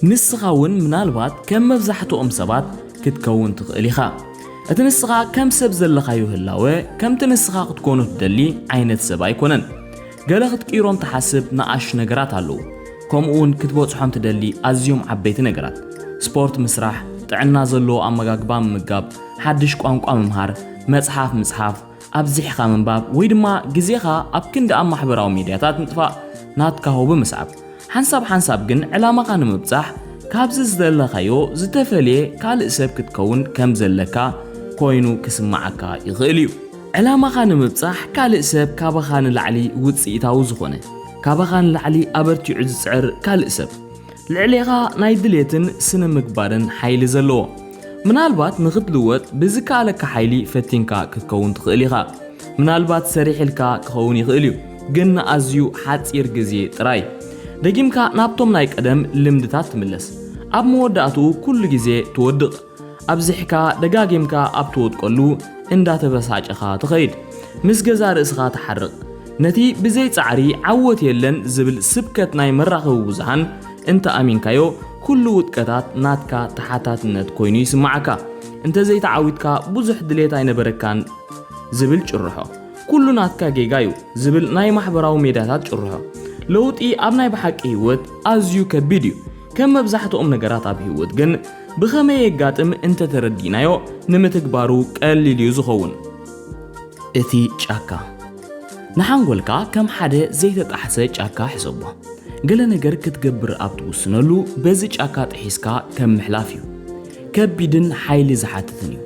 ንስኻውን ምናልባት ከም መብዛሕትኦም ሰባት ክትከውን ትኽእል ኢኻ እቲ ንስኻ ከም ሰብ ዘለኻዮ ህላወ ከምቲ ንስኻ ክትኮኑ ትደሊ ዓይነት ሰብ ኣይኮነን ገለ ክትቅይሮም ትሓስብ ንኣሽ ነገራት ኣለዉ ከምኡውን ክትበጽሖም ትደሊ ኣዝዮም ዓበይቲ ነገራት ስፖርት ምስራሕ ጥዕና ዘለዎ ኣመጋግባ ምምጋብ ሓድሽ ቋንቋ ምምሃር መጽሓፍ ምጽሓፍ ኣብዚሕኻ ምንባብ ወይ ድማ ግዜኻ ኣብ ክንዲ ኣብ ማሕበራዊ ሚድያታት ምጥፋእ ናትካ ሆብ ምስዓብ ሓንሳብ ግን ዕላማኻ ንምብጻሕ ካብዚ ዝደለኻዮ ዝተፈልየ ካልእ ሰብ ክትከውን ከም ዘለካ ኮይኑ ክስማዓካ ይኽእል እዩ ዕላማኻ ንምብጻሕ ካልእ ሰብ ካባኻ ንላዕሊ ውጽኢታዊ ዝኾነ ካባኻ ንላዕሊ ኣበርቲዑ ዝጽዕር ካልእ ሰብ ልዕሊኻ ናይ ድሌትን ስነ ምግባርን ሓይሊ ዘለዎ ምናልባት ንኽትልወጥ ብዝካለካ ሓይሊ ፈቲንካ ክትከውን ትኽእል ኢኻ ምናልባት ሰሪሕልካ ክኸውን ይኽእል እዩ ግን ኣዝዩ ሓጺር ግዜ ጥራይ ደጊምካ ናብቶም ናይ ቀደም ልምድታት ትምለስ ኣብ መወዳእቱ ኩሉ ግዜ ትወድቕ ኣብዚሕካ ደጋጊምካ ኣብ ትወድቀሉ እንዳተበሳጨኻ ትኸይድ ምስ ገዛ ርእስኻ ትሓርቕ ነቲ ብዘይ ጻዕሪ ዓወት የለን ዝብል ስብከት ናይ መራኸቢ ብዙሓን እንተ ኣሚንካዮ ኩሉ ውጥቀታት ናትካ ተሓታትነት ኮይኑ ይስማዓካ እንተ ዘይተዓዊትካ ብዙሕ ድሌት ኣይነበረካን ዝብል ጭርሖ ኩሉ ናትካ ጌጋዩ ዝብል ናይ ማሕበራዊ ሜዳታት ጭርሖ ለውጢ ኣብ ናይ ብሓቂ ህይወት ኣዝዩ ከቢድ እዩ ከም መብዛሕትኦም ነገራት ኣብ ህይወት ግን ብኸመይ የጋጥም እንተ ተረዲናዮ ንምትግባሩ ቀሊል እዩ ዝኸውን እቲ ጫካ ንሓንጎልካ ከም ሓደ ዘይተጣሕሰ ጫካ ሕሰቦ ገለ ነገር ክትገብር ኣብ ትውስነሉ በዚ ጫካ ጥሒስካ ከም ምሕላፍ እዩ ከቢድን ሓይሊ ዝሓትትን እዩ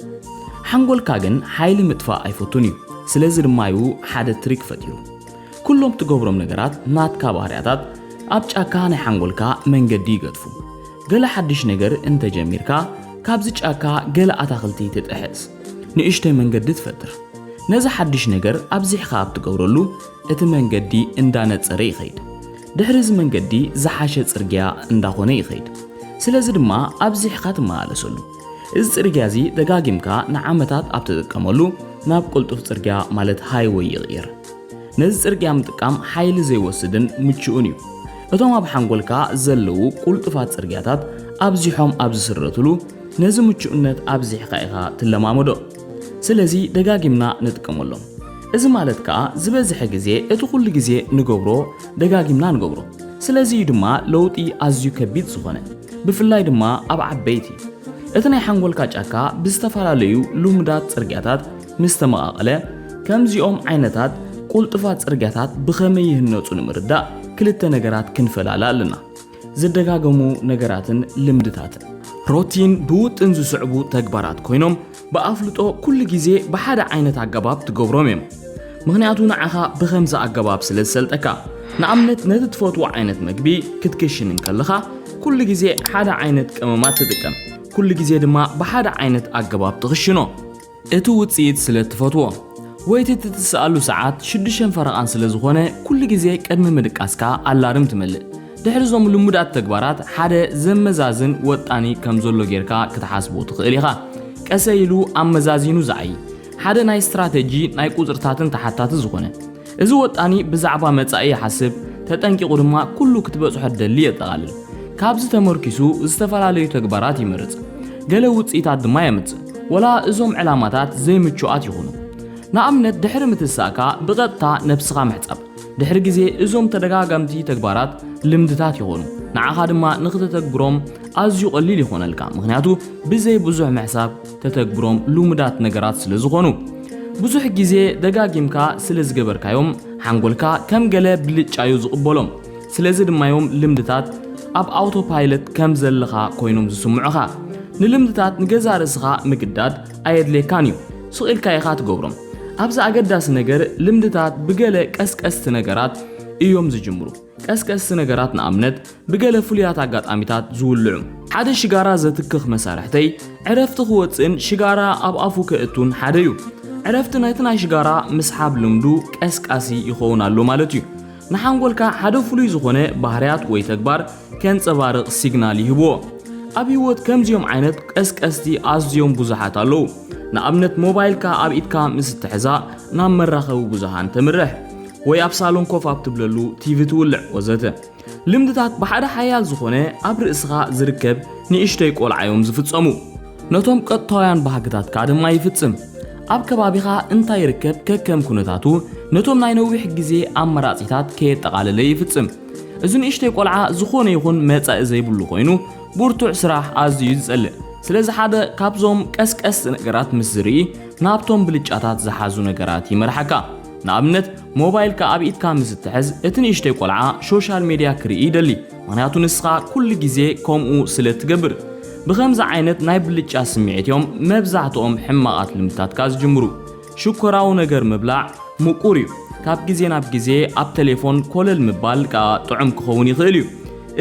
ሓንጎልካ ግን ሓይሊ ምጥፋእ ኣይፈቱን እዩ ስለዚ ድማዩ ሓደ ትሪክ ፈጢሩ ኩሎም ትገብሮም ነገራት ናትካ ባህርያታት ኣብ ጫካ ናይ ሓንጎልካ መንገዲ ይገድፉ ገለ ሓድሽ ነገር እንተ ጀሚርካ ካብዚ ጫካ ገለ ኣታኽልቲ ትጥሕስ ንእሽተይ መንገዲ ትፈጥር ነዚ ሓድሽ ነገር ኣብዚሕካ ኣብ ትገብረሉ እቲ መንገዲ እንዳነጸረ ይኸይድ ድሕሪዝ መንገዲ ዝሓሸ ጽርግያ እንዳኾነ ይኸይድ ስለዚ ድማ ኣብዚሕካ ትመላለሰሉ እዚ ጽርግያ እዚ ደጋጊምካ ንዓመታት ኣብ ትጥቀመሉ ናብ ቁልጡፍ ጽርግያ ማለት ሃይዌይ ይቕየር ነዚ ጽርግያ ምጥቃም ሓይሊ ዘይወስድን ምቹእን እዩ እቶም ኣብ ሓንጎልካ ዘለዉ ቁልጡፋት ጽርግያታት ኣብዚሖም ኣብ ዝስረትሉ ነዚ ምቹእነት ኣብዚሕካ ኢኻ ትለማመዶ ስለዚ ደጋጊምና ንጥቀመሎም እዚ ማለት ከዓ ዝበዝሐ ግዜ እቲ ኩሉ ግዜ ንገብሮ ደጋጊምና ንገብሮ ስለዚ ድማ ለውጢ ኣዝዩ ከቢድ ዝኾነ ብፍላይ ድማ ኣብ ዓበይቲ እቲ ናይ ሓንጎልካ ጫካ ብዝተፈላለዩ ልሙዳት ጽርግያታት ምስ ተመቓቐለ ከምዚኦም ዓይነታት ቁልጡፋት ጽርግያታት ብኸመይ ይህነፁ ንምርዳእ ክልተ ነገራት ክንፈላላ ኣለና ዝደጋገሙ ነገራትን ልምድታትን ሮቲን ብውጥን ዝስዕቡ ተግባራት ኮይኖም ብኣፍልጦ ኩሉ ግዜ ብሓደ ዓይነት ኣገባብ ትገብሮም እዮም ምኽንያቱ ንዓኻ ብኸምዚ ኣገባብ ስለ ዝሰልጠካ ንኣብነት ነቲ ትፈትዎ ዓይነት ምግቢ ክትክሽን እንከለኻ ኩሉ ግዜ ሓደ ዓይነት ቀመማት ትጥቀም ኩሉ ግዜ ድማ ብሓደ ዓይነት ኣገባብ ትኽሽኖ እቲ ውጽኢት ስለ ትፈትዎ ወይቲ ትትስኣሉ ሰዓት 6 ፈረቓን ስለ ዝኾነ ኩሉ ግዜ ቅድሚ ምድቃስካ ኣላርም ትመልእ ድሕሪዞም ልሙዳት ተግባራት ሓደ ዘመዛዝን ወጣኒ ከም ዘሎ ጌርካ ክትሓስቦ ትኽእል ኢኻ ቀሰኢሉ ኣመዛዚኑ ዝዓይ ሓደ ናይ ስትራቴጂ ናይ ቁጽርታትን ተሓታቲ ዝኾነ እዚ ወጣኒ ብዛዕባ መጻኢ ይሓስብ ተጠንቂቑ ድማ ኩሉ ክትበጽሖ ደሊ የጠቓልል ካብዚ ተመርኪሱ ዝተፈላለዩ ተግባራት ይመርጽ ገለ ውጽኢታት ድማ የምጽእ ወላ እዞም ዕላማታት ዘይምቹኣት ይኹኑ ንኣብነት ድሕሪ ምትሳእካ ብቐጥታ ነፍስኻ ምሕጻብ ድሕሪ ግዜ እዞም ተደጋጋምቲ ተግባራት ልምድታት ይኾኑ ንዓኻ ድማ ንኽተተግብሮም ኣዝዩ ቀሊል ይኾነልካ ምኽንያቱ ብዘይ ብዙሕ ምሕሳብ ተተግብሮም ልሙዳት ነገራት ስለ ዝኾኑ ብዙሕ ግዜ ደጋጊምካ ስለ ዝገበርካዮም ሓንጎልካ ከም ገለ ብልጫዩ ዝቕበሎም ስለዚ ድማዮም ልምድታት ኣብ ኣውቶፓይለት ከም ዘለኻ ኮይኖም ዝስምዑኻ ንልምድታት ንገዛ ርእስኻ ምግዳድ ኣየድልየካን እዩ ስቒልካ ኢኻ ትገብሮም ኣብዚ ኣገዳሲ ነገር ልምድታት ብገለ ቀስቀስቲ ነገራት እዮም ዝጅምሩ ቀስቀስቲ ነገራት ንኣብነት ብገለ ፍሉያት ኣጋጣሚታት ዝውልዑ ሓደ ሽጋራ ዘትክኽ መሳርሕተይ ዕረፍቲ ክወፅእን ሽጋራ ኣብ ኣፉ ከእቱን ሓደ እዩ ዕረፍቲ ናይቲ ናይ ሽጋራ ምስሓብ ልምዱ ቀስቃሲ ይኸውን ኣሎ ማለት እዩ ንሓንጎልካ ሓደ ፍሉይ ዝኾነ ባህርያት ወይ ተግባር ከንፀባርቕ ሲግናል ይህብዎ ኣብ ህይወት ከምዚኦም ዓይነት ቀስቀስቲ ኣዝዮም ብዙሓት ኣለዉ ንኣብነት ሞባይልካ ኣብ ኢድካ ምስ ትሕዛ ናብ መራኸቢ ብዙሃን ተምርሕ ወይ ኣብ ሳሎን ኮፍ ኣብ ትብለሉ ቲቪ ትውልዕ ወዘተ ልምድታት ብሓደ ሓያል ዝኾነ ኣብ ርእስኻ ዝርከብ ንእሽተይ ቆልዓዮም ዝፍጸሙ ነቶም ቀጥታውያን ባህግታት ካ ድማ ይፍጽም ኣብ ከባቢኻ እንታይ ይርከብ ከከም ኩነታቱ ነቶም ናይ ነዊሕ ግዜ ኣመራጺታት ከየጠቓለለ ይፍጽም እዚ ንእሽተይ ቆልዓ ዝኾነ ይኹን መጻኢ ዘይብሉ ኮይኑ ብርቱዕ ስራሕ ኣዝዩ ዝጸልእ ስለዚ ሓደ ካብዞም ቀስቀስ ነገራት ምስ ዝርኢ ናብቶም ብልጫታት ዝሓዙ ነገራት ይመርሐካ ንኣብነት ሞባይልካ ኣብ ኢድካ ምስ ትሕዝ እቲ ንእሽተይ ቆልዓ ሶሻል ሚድያ ክርኢ ይደሊ ምክንያቱ ንስኻ ኩሉ ግዜ ከምኡ ስለ ትገብር ብኸምዚ ዓይነት ናይ ብልጫ ስምዒትዮም መብዛሕትኦም ሕማቃት ልምድታትካ ዝጅምሩ ሽኮራዊ ነገር ምብላዕ ምቁር እዩ ካብ ግዜ ናብ ግዜ ኣብ ቴሌፎን ኮለል ምባል ካ ጥዑም ክኸውን ይኽእል እዩ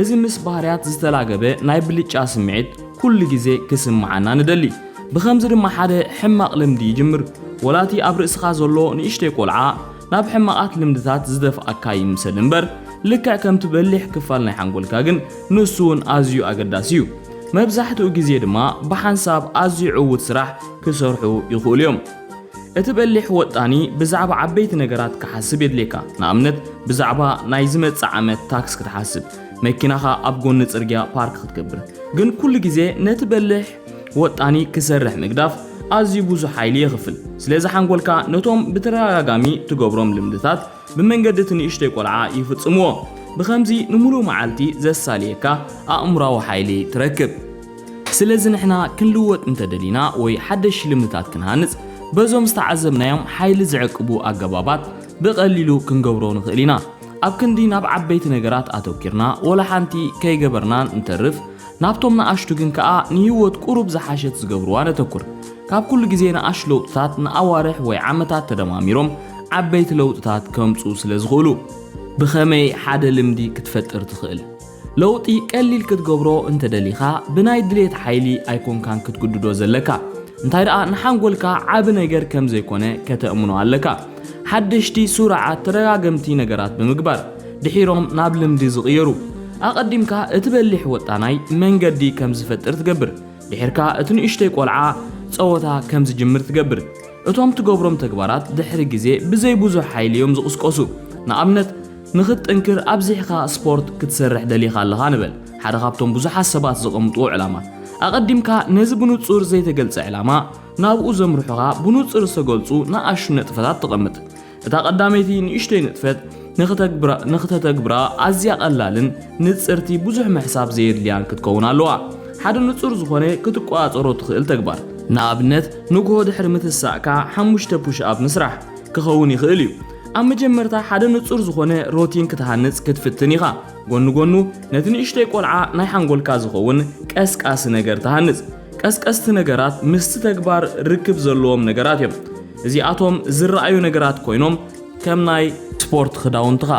እዚ ምስ ባህርያት ዝተላገበ ናይ ብልጫ ስምዒት ኩሉ ግዜ ክስምዓና ንደሊ ብኸምዚ ድማ ሓደ ሕማቅ ልምዲ ይጅምር ወላቲ ኣብ ርእስኻ ዘሎ ንእሽተይ ቆልዓ ናብ ሕማቃት ልምድታት ዝደፍኣካ ይምሰል እምበር ልክዕ ከም ትበሊሕ ክፋል ናይ ሓንጎልካ ግን ንሱ እውን ኣዝዩ ኣገዳሲ እዩ መብዛሕትኡ ግዜ ድማ ብሓንሳብ ኣዝዩ ዕውት ስራሕ ክሰርሑ ይኽእሉ እዮም እቲ በሊሕ ወጣኒ ብዛዕባ ዓበይቲ ነገራት ክሓስብ የድልየካ ንኣብነት ብዛዕባ ናይ ዝመጽእ ዓመት ታክስ ክትሓስብ መኪናኻ ኣብ ጎኒ ጽርግያ ፓርክ ክትገብር ግን ኩሉ ግዜ ነቲ በሊሕ ወጣኒ ክሰርሕ ምግዳፍ ኣዝዩ ብዙሕ ሓይሊ ይኽፍል ስለዚ ሓንጎልካ ነቶም ብተደጋጋሚ ትገብሮም ልምድታት ብመንገዲ እቲ ንእሽተይ ቆልዓ ይፍጽምዎ ብኸምዚ ንሙሉእ መዓልቲ ዘሳልየካ ኣእምሮዊ ሓይሊ ትረክብ ስለዚ ንሕና ክንልወጥ እንተደሊና ወይ ሓደሽ ልምድታት ክንሃንጽ በዞም ዝተዓዘብናዮም ሓይሊ ዝዕቅቡ ኣገባባት ብቐሊሉ ክንገብሮ ንኽእል ኢና ኣብ ክንዲ ናብ ዓበይቲ ነገራት ኣተኪርና ወላ ሓንቲ ከይገበርናን እንተርፍ ናብቶም ንኣሽቱ ግን ከዓ ንህይወት ቁሩብ ዝሓሸት ዝገብርዋ ነተኩር ካብ ኩሉ ግዜ ንኣሽ ለውጥታት ንኣዋርሕ ወይ ዓመታት ተደማሚሮም ዓበይቲ ለውጥታት ከምፁ ስለ ዝኽእሉ ብኸመይ ሓደ ልምዲ ክትፈጥር ትኽእል ለውጢ ቀሊል ክትገብሮ እንተደሊኻ ብናይ ድሌት ሓይሊ ኣይኮንካን ክትግድዶ ዘለካ እንታይ ደኣ ንሓንጎልካ ዓብ ነገር ከም ዘይኮነ ከተእምኖ ኣለካ ሓደሽቲ ሱርዓት ተደጋገምቲ ነገራት ብምግባር ድሒሮም ናብ ልምዲ ዝቕየሩ ኣቐዲምካ እቲ በሊሕ ወጣናይ መንገዲ ከም ዝፈጥር ትገብር ድሒርካ እቲ ንእሽተይ ቆልዓ ፀወታ ከም ዝጅምር ትገብር እቶም ትገብሮም ተግባራት ድሕሪ ግዜ ብዘይ ብዙሕ ሓይሊ እዮም ዝቕስቀሱ ንኣብነት ንኽትጠንክር ኣብዚሕካ ስፖርት ክትሰርሕ ደሊኻ ኣለኻ ንበል ሓደ ካብቶም ብዙሓት ሰባት ዘቐምጥዎ ዕላማ ኣቐዲምካ ነዚ ብንጹር ዘይተገልጸ ዕላማ ናብኡ ዘምርሑኻ ብንጹር ዝተገልጹ ንኣሽቱ ነጥፈታት ተቐምጥ እታ ቀዳመይቲ ንእሽተይ ነጥፈት ንኽተተግብራ ኣዝያ ቀላልን ንጽርቲ ብዙሕ ምሕሳብ ዘየድልያን ክትከውን ኣለዋ ሓደ ንጹር ዝኾነ ክትቆጻጸሮ ትኽእል ተግባር ንኣብነት ንግሆ ድሕሪ ምትሳእካ 5 ፑሽ ኣፕ ምስራሕ ክኸውን ይኽእል እዩ ኣብ መጀመርታ ሓደ ንጹር ዝኾነ ሮቲን ክትሃንጽ ክትፍትን ኢኻ ጎኑ ጎኑ ነቲ ንእሽተይ ቆልዓ ናይ ሓንጎልካ ዝኸውን ቀስቃሲ ነገር ትሃንጽ ቀስቀስቲ ነገራት ምስቲ ተግባር ርክብ ዘለዎም ነገራት እዮም እዚኣቶም ዝረኣዩ ነገራት ኮይኖም ከም ናይ ስፖርት ክዳውንትኻ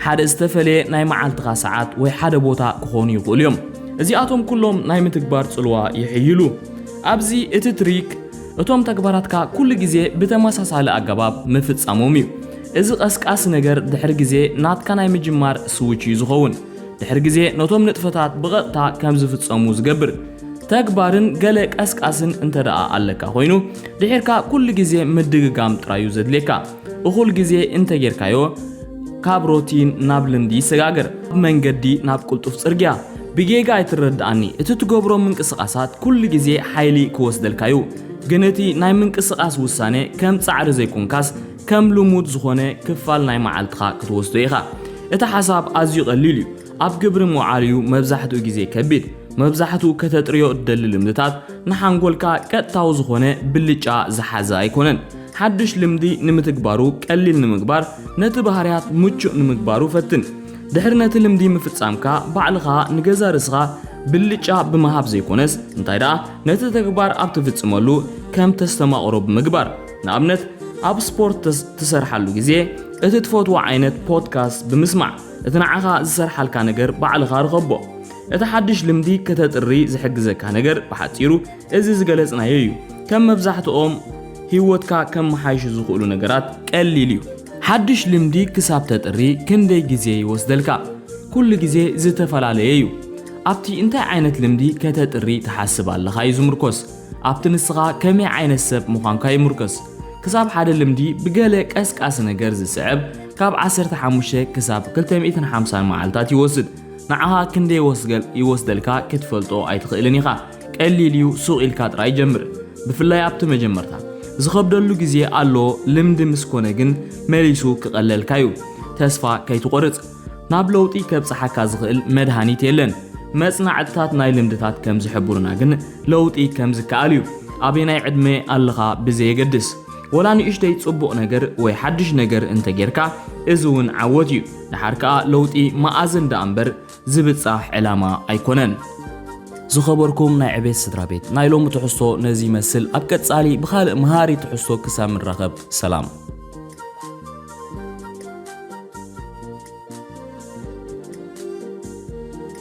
ሓደ ዝተፈለየ ናይ መዓልትኻ ሰዓት ወይ ሓደ ቦታ ክኾኑ ይኽእሉ እዮም እዚኣቶም ኩሎም ናይ ምትግባር ጽልዋ ይሕይሉ ኣብዚ እቲ ትሪክ እቶም ተግባራትካ ኩሉ ግዜ ብተመሳሳሊ ኣገባብ ምፍጻሞም እዩ እዚ ቀስቃሲ ነገር ድሕሪ ግዜ ናትካ ናይ ምጅማር ስዊች ዝኸውን ድሕሪ ግዜ ነቶም ንጥፈታት ብቐጥታ ከም ዝፍጸሙ ዝገብር ተግባርን ገለ ቀስቃስን እንተደኣ ኣለካ ኮይኑ ድሕርካ ኩሉ ግዜ ምድግጋም ጥራዩ ዘድልየካ እኹል ግዜ እንተጌርካዮ ካብ ሮቲን ናብ ልምዲ ይሰጋገር መንገዲ ናብ ቁልጡፍ ጽርግያ ብጌጋ ኣይትረዳእኒ እቲ ትገብሮም ምንቅስቓሳት ኩሉ ግዜ ሓይሊ ክወስደልካዩ ግን እቲ ናይ ምንቅስቓስ ውሳኔ ከም ጻዕሪ ዘይኮንካስ ከም ልሙድ ዝኾነ ክፋል ናይ መዓልትኻ ክትወስዶ ኢኻ እቲ ሓሳብ ኣዝዩ ቀሊል እዩ ኣብ ግብሪ መዓልዩ መብዛሕትኡ ግዜ ከቢድ መብዛሕትኡ ከተጥርዮ እደሊ ልምድታት ንሓንጎልካ ቀጥታዊ ዝኾነ ብልጫ ዝሓዘ ኣይኮነን ሓድሽ ልምዲ ንምትግባሩ ቀሊል ንምግባር ነቲ ባህርያት ምቹእ ንምግባሩ ፈትን ድሕሪ ነቲ ልምዲ ምፍጻምካ ባዕልኻ ንገዛ ርስኻ ብልጫ ብምሃብ ዘይኮነስ እንታይ ደኣ ነቲ ተግባር ኣብ ትፍጽመሉ ከም ተስተማቕሮ ብምግባር ንኣብነት ኣብ ስፖርት ትሰርሓሉ ግዜ እቲ ትፈትዎ ዓይነት ፖድካስት ብምስማዕ እቲ ንዓኻ ዝሰርሓልካ ነገር ባዕልኻ ርኸቦ እቲ ሓድሽ ልምዲ ከተጥሪ ዝሕግዘካ ነገር ብሓፂሩ እዚ ዝገለጽናዮ እዩ ከም መብዛሕትኦም ህይወትካ ከም መሓይሽ ዝኽእሉ ነገራት ቀሊል እዩ ሓድሽ ልምዲ ክሳብ ተጥሪ ክንደይ ግዜ ይወስደልካ ኩሉ ግዜ ዝተፈላለየ እዩ ኣብቲ እንታይ ዓይነት ልምዲ ከተጥሪ ትሓስብ ኣለኻ እዩ ዝምርኮስ ኣብቲ ንስኻ ከመይ ዓይነት ሰብ ምዃንካ ይምርኮስ ክሳብ ሓደ ልምዲ ብገለ ቀስቃሲ ነገር ዝስዕብ كاب 15 كساب 250 معلتات يوسد نعها كندي يوسدلكا كتفلطو أيتخيلنيخا قليليو سوق إلكا تراي جمر بفلاي أبت مجمرتا زخبدلو جزي ألو لمد مسكونة مليسو كقللكايو تسفا كيتقرص نابلوتي كبصحكا زخيل مدهانيت يلن مصنعتات ناي لمدتات كم زحبورنا جن لوتي كم زكاليو أبيناي عدمي ألغا بزي قدس ولا نيشتي تصبق نجر ويحدش نجر انت جيركا ازون عوديو لحركا لوتي ما أزن دامبر زبط صح علامة أيكونن زخبركم ناي عبيد سدرابيت نايلوم تحسو نزي مسل أبكت سالي بخال مهاري تحسو كسام الرغب سلام